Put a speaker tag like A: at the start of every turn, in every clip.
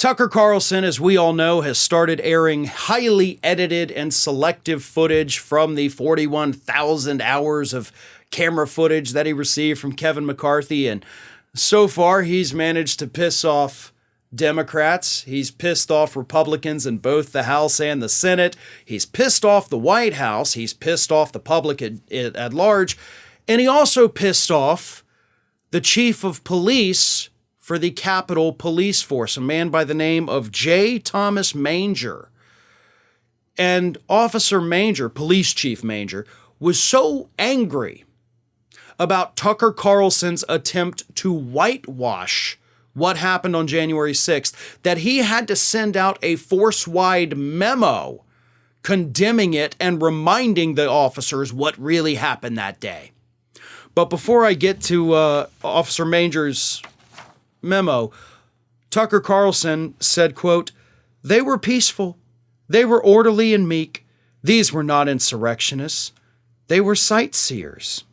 A: Tucker Carlson, as we all know, has started airing highly edited and selective footage from the 41,000 hours of camera footage that he received from Kevin McCarthy. And so far, he's managed to piss off Democrats. He's pissed off Republicans in both the House and the Senate. He's pissed off the White House. He's pissed off the public at large. And he also pissed off the chief of police for the Capitol Police Force, a man by the name of Jay Thomas Manger. And Officer Manger, Police Chief Manger, was so angry about Tucker Carlson's attempt to whitewash what happened on January 6th that he had to send out a force-wide memo condemning it and reminding the officers what really happened that day. But before I get to Officer Manger's memo, Tucker Carlson said, quote, "They were peaceful. They were orderly and meek. These were not insurrectionists. They were sightseers."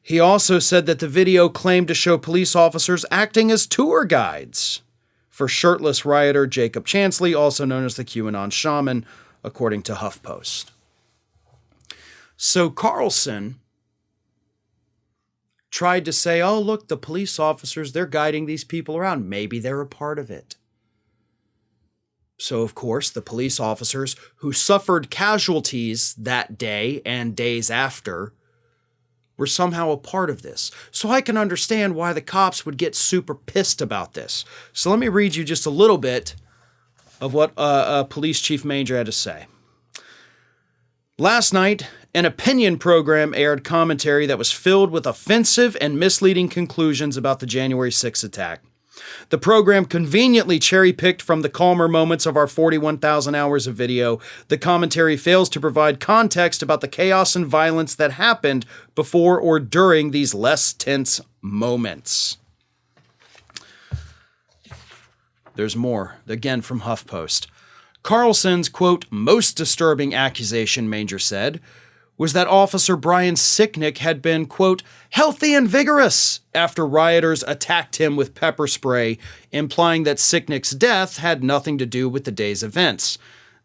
A: He also said that the video claimed to show police officers acting as tour guides for shirtless rioter Jacob Chanley, also known as the QAnon Shaman, according to HuffPost. So Carlson tried to say, oh, look, the police officers, they're guiding these people around. Maybe they're a part of it. So, of course, the police officers who suffered casualties that day and days after were somehow a part of this. So I can understand why the cops would get super pissed about this. So let me read you just a little bit of what Police Chief Manger had to say. Last night, an opinion program aired commentary that was filled with offensive and misleading conclusions about the January 6th attack. The program conveniently cherry-picked from the calmer moments of our 41,000 hours of video. The commentary fails to provide context about the chaos and violence that happened before or during these less tense moments. There's more, again from HuffPost. Carlson's, quote, most disturbing accusation, Manger said, was that Officer Brian Sicknick had been, quote, healthy and vigorous after rioters attacked him with pepper spray, implying that Sicknick's death had nothing to do with the day's events.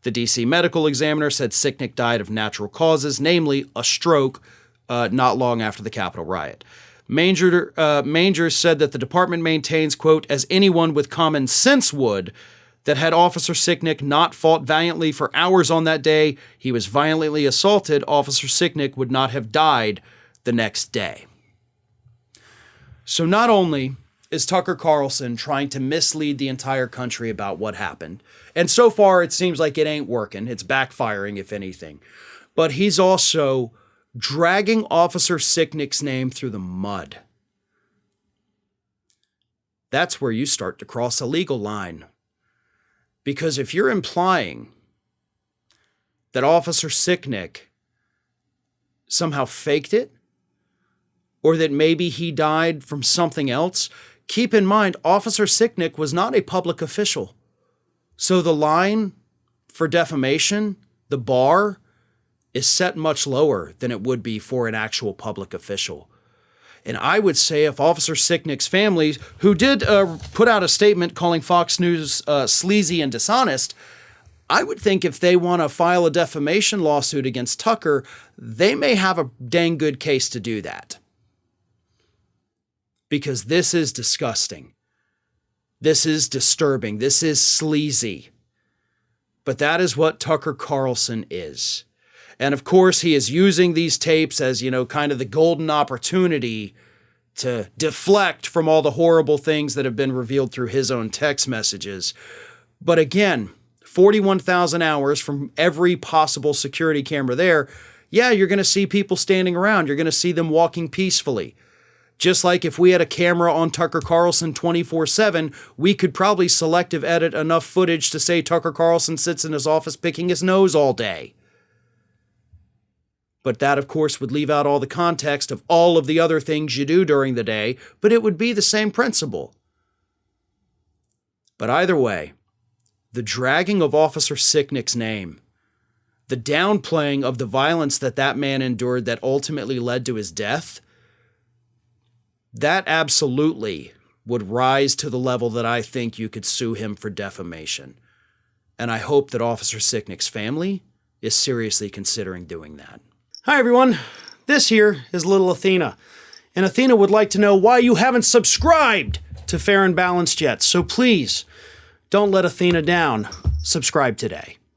A: The D.C. medical examiner said Sicknick died of natural causes, namely a stroke, not long after the Capitol riot. Manger said that the department maintains, quote, as anyone with common sense would, that had Officer Sicknick not fought valiantly for hours on that day, he was violently assaulted, Officer Sicknick would not have died the next day. So not only is Tucker Carlson trying to mislead the entire country about what happened, and so far it seems like it ain't working, it's backfiring if anything, but he's also dragging Officer Sicknick's name through the mud. That's where you start to cross a legal line. Because if you're implying that Officer Sicknick somehow faked it, or that maybe he died from something else, keep in mind, Officer Sicknick was not a public official. So the line for defamation, the bar, is set much lower than it would be for an actual public official. And I would say if Officer Sicknick's family, who did put out a statement calling Fox News sleazy and dishonest, I would think if they want to file a defamation lawsuit against Tucker, they may have a dang good case to do that. Because this is disgusting. This is disturbing. This is sleazy. But that is what Tucker Carlson is. And of course, he is using these tapes as, kind of the golden opportunity to deflect from all the horrible things that have been revealed through his own text messages. But again, 41,000 hours from every possible security camera there, yeah, you're going to see people standing around. You're going to see them walking peacefully. Just like if we had a camera on Tucker Carlson 24/7, we could probably selective edit enough footage to say Tucker Carlson sits in his office picking his nose all day. But that, of course, would leave out all the context of all of the other things you do during the day, but it would be the same principle. But either way, the dragging of Officer Sicknick's name, the downplaying of the violence that man endured that ultimately led to his death, that absolutely would rise to the level that I think you could sue him for defamation. And I hope that Officer Sicknick's family is seriously considering doing that. Hi, everyone. This here is little Athena. And Athena would like to know why you haven't subscribed to Fair and Balanced yet. So please, don't let Athena down. Subscribe today.